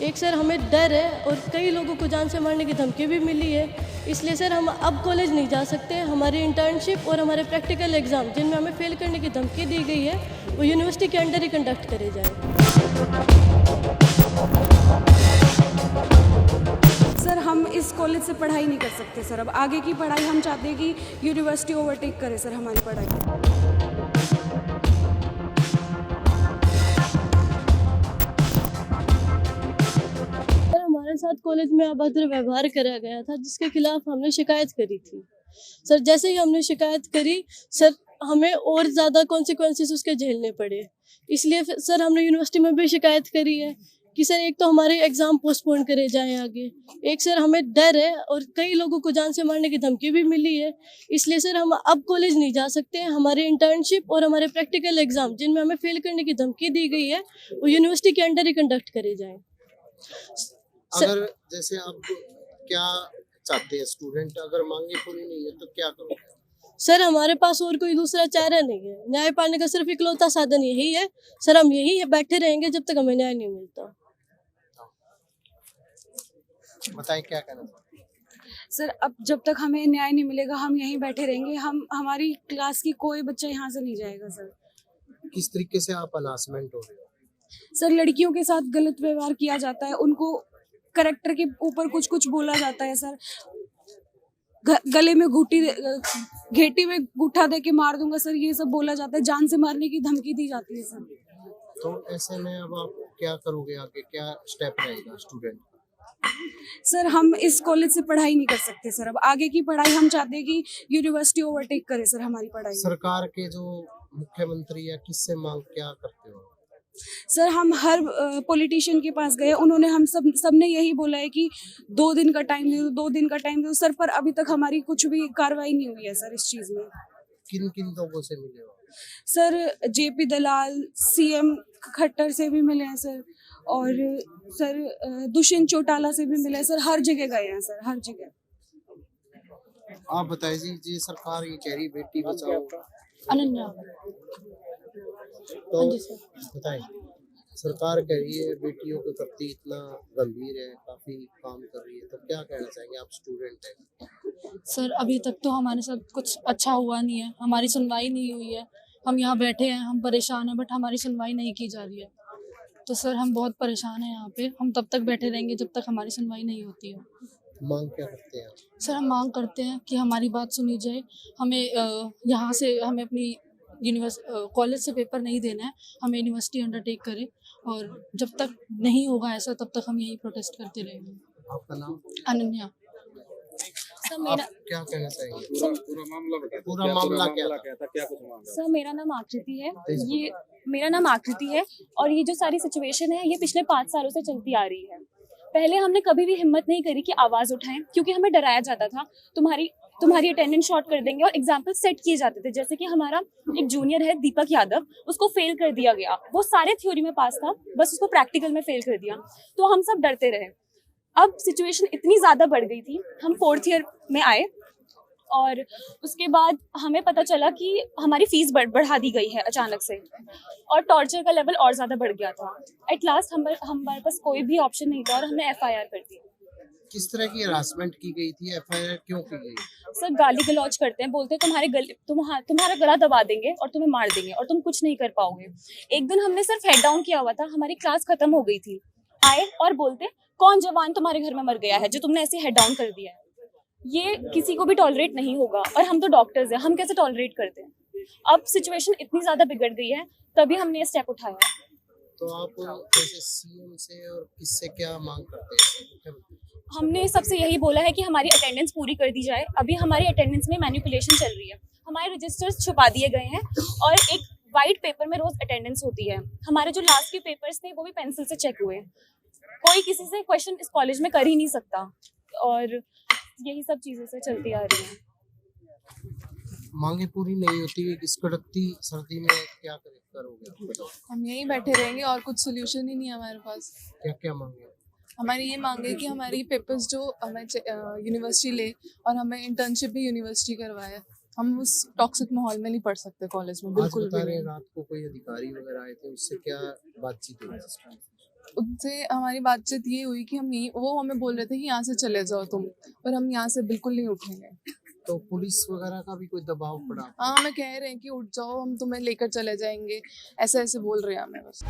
एक सर हमें डर है और कई लोगों को जान से मारने की धमकी भी मिली है, इसलिए सर हम अब कॉलेज नहीं जा सकते। हमारी इंटर्नशिप और हमारे प्रैक्टिकल एग्ज़ाम जिनमें हमें फ़ेल करने की धमकी दी गई है वो यूनिवर्सिटी के अंडर ही कंडक्ट करे जाएँ। सर हम इस कॉलेज से पढ़ाई नहीं कर सकते सर। अब आगे की पढ़ाई हम चाहते हैं कि यूनिवर्सिटी ओवरटेक करे सर हमारी पढ़ाई। हमारे साथ कॉलेज में अभद्र व्यवहार करा गया था जिसके खिलाफ हमने शिकायत करी थी। सर जैसे ही हमने शिकायत करी सर हमें और ज़्यादा कॉन्सिक्वेंसेस उसके झेलने पड़े, इसलिए सर हमने यूनिवर्सिटी में भी शिकायत करी है कि सर एक तो हमारे एग्ज़ाम पोस्टपोन करे जाएं आगे, एक सर हमें डर है और कई लोगों को जान से मारने की धमकी भी मिली है, इसलिए सर हम अब कॉलेज नहीं जा सकते। हमारी इंटर्नशिप और हमारे प्रैक्टिकल एग्ज़ाम जिनमें हमें फेल करने की धमकी दी गई है वो यूनिवर्सिटी के अंडर ही कंडक्ट करे जाएँ। अगर जैसे आप क्या चाहते हैं स्टूडेंट, अगर मांगे पूरी नहीं है तो क्या करोगे? सर हमारे पास और कोई दूसरा चारा नहीं है, न्याय पाने का सिर्फ इकलौता साधन यही है। सर हम यही बैठे रहेंगे जब तक हमें न्याय नहीं मिलता। बताएं क्या कहना चाहते हैं? सर अब जब तक हमें न्याय नहीं मिलेगा हम यहीं बैठे रहेंगे। हमारी क्लास की कोई बच्चा यहाँ से नहीं जाएगा सर। किस तरीके से आप हरासमेंट हो रहे हो? सर लड़कियों के साथ गलत व्यवहार किया जाता है, उनको करेक्टर के ऊपर कुछ कुछ बोला जाता है सर। गले में घेटी में गूठा दे के मार दूंगा सर, ये सब बोला जाता है। जान से मारने की धमकी दी जाती है सर। तो ऐसे में अब आप क्या करोगे, आगे क्या स्टेप रहेगा स्टूडेंट? सर हम इस कॉलेज से पढ़ाई नहीं कर सकते सर। अब आगे की पढ़ाई हम चाहते हैं कि यूनिवर्सिटी ओवरटेक करे सर हमारी पढ़ाई। सरकार के जो मुख्यमंत्री या किससे मांग क्या करते हो? सर हम हर पॉलिटिशियन के पास गए, उन्होंने हम सबने यही बोला है कि 2 दिन का टाइम दे दो, 2 दिन का टाइम दे दो सर, पर अभी तक हमारी कुछ भी कार्रवाई नहीं हुई है सर इस चीज़ में। किन किन लोगों से मिले हो? सर जेपी दलाल, सीएम खट्टर से भी मिले हैं सर, और सर दुष्यंत चौटाला से भी मिले हैं सर। हर जगह गए हैं सर, हर जगह। आप बताइए जी, सरकार ये कह रही बेटी बचाओ, अनन्या तो बताएं सरकार कह रही है बेटियों के प्रति इतना गंभीर है, काफी काम कर रही है, तो क्या कहना चाहेंगे? आप स्टूडेंट हैं। सर अभी तक तो हमारे साथ कुछ अच्छा हुआ नहीं है, हमारी सुनवाई नहीं हुई है। हम यहाँ बैठे हैं, हम परेशान हैं, बट हमारी सुनवाई नहीं की जा रही है। तो सर हम बहुत परेशान हैं यहाँ पे। हम तब तक बैठे रहेंगे जब तक हमारी सुनवाई नहीं होती है। मांग क्या करते हैं? सर हम मांग करते हैं कि हमारी बात सुनी जाए। हमें यहाँ से हमें अपनी कॉलेज से पेपर नहीं देना है, हमें यूनिवर्सिटी अंडरटेक करे, और जब तक नहीं होगा ऐसा तब तक हम यही प्रोटेस्ट करते रहेंगे। आपका नाम? अनन्या। आप क्या कहना चाहेंगे? पूरा मामला क्या था? सर मेरा नाम आकृति है। ये मेरा नाम आकृति है और ये जो सारी सिचुएशन है ये पिछले 5 सालों से चलती आ रही है। पहले हमने कभी भी हिम्मत नहीं करी कि आवाज़ उठाएं, क्योंकि हमें डराया जाता था तुम्हारी अटेंडेंस शॉर्ट कर देंगे, और एग्जाम्पल सेट किए जाते थे। जैसे कि हमारा एक जूनियर है दीपक यादव, उसको फेल कर दिया गया। वो सारे थ्योरी में पास था, बस उसको प्रैक्टिकल में फेल कर दिया। तो हम सब डरते रहे। अब सिचुएशन इतनी ज़्यादा बढ़ गई थी, हम 4th ईयर में आए और उसके बाद हमें पता चला कि हमारी फीस बढ़ा दी गई है अचानक से, और टॉर्चर का लेवल और ज़्यादा बढ़ गया था। एट लास्ट हमारे पास कोई भी ऑप्शन नहीं था और हमने FIR कर दी। किस तरह की हरासमेंट की गई थी? FIR क्यों की गई? सर गाली गलौज करते हैं, बोलते हैं तुम्हारा गला दबा देंगे और तुम्हें मार देंगे और तुम कुछ नहीं कर पाओगे। एक दिन हमने सिर्फ हेड डाउन किया हुआ था, हमारी क्लास खत्म हो गई थी, आए और बोलते कौन जवान तुम्हारे घर में मर गया है जो तुमने ऐसे हेड डाउन कर दिया है। ये किसी को भी टॉलरेट नहीं होगा, और हम तो डॉक्टर्स हैं, हम कैसे टॉलरेट करते हैं। अब सिचुएशन इतनी ज़्यादा बिगड़ गई है, तभी हमने ये स्टेप उठाया। तो आप जैसे CM से और किससे क्या मांग करते हैं? हमने सबसे यही बोला है कि हमारी अटेंडेंस पूरी कर दी जाए। अभी हमारी अटेंडेंस में मैनिपुलेशन चल रही है, हमारे रजिस्टर्स छुपा दिए गए हैं और एक वाइट पेपर में रोज अटेंडेंस होती है। हमारे जो लास्ट के पेपर्स थे वो भी पेंसिल से चेक हुए। कोई किसी से क्वेश्चन इस कॉलेज में कर ही नहीं सकता, और यही सब चीज़ों से चलती आ रही है। मांगे पूरी नहीं होती, इस कड़कती सर्दी में क्या करोगे? बताओ। हम यहीं बैठे रहेंगे और कुछ सोल्यूशन ही नहीं है हमारे पास। क्या क्या मांगे? हमारी ये मांग है कि हमारी पेपर्स जो हमें यूनिवर्सिटी ले, और हमें इंटर्नशिप भी यूनिवर्सिटी करवाए। हम उस टॉक्सिक माहौल में नहीं पढ़ सकते कॉलेज में, बिल्कुल भी नहीं। रात को कोई अधिकारी वगैरह आए थे, उससे क्या बातचीत हुई? उनसे हमारी बातचीत ये हुई कि हम यहीं, वो हमें बोल रहे थे कि यहाँ से चले जाओ तुम, पर हम यहाँ से बिल्कुल नहीं उठेंगे। तो पुलिस वगैरह का भी कोई दबाव पड़ा? हाँ, हमें कह रहे हैं कि उठ जाओ, हम तुम्हें लेकर चले जाएंगे, ऐसे ऐसे बोल रहे हैं हमें बस।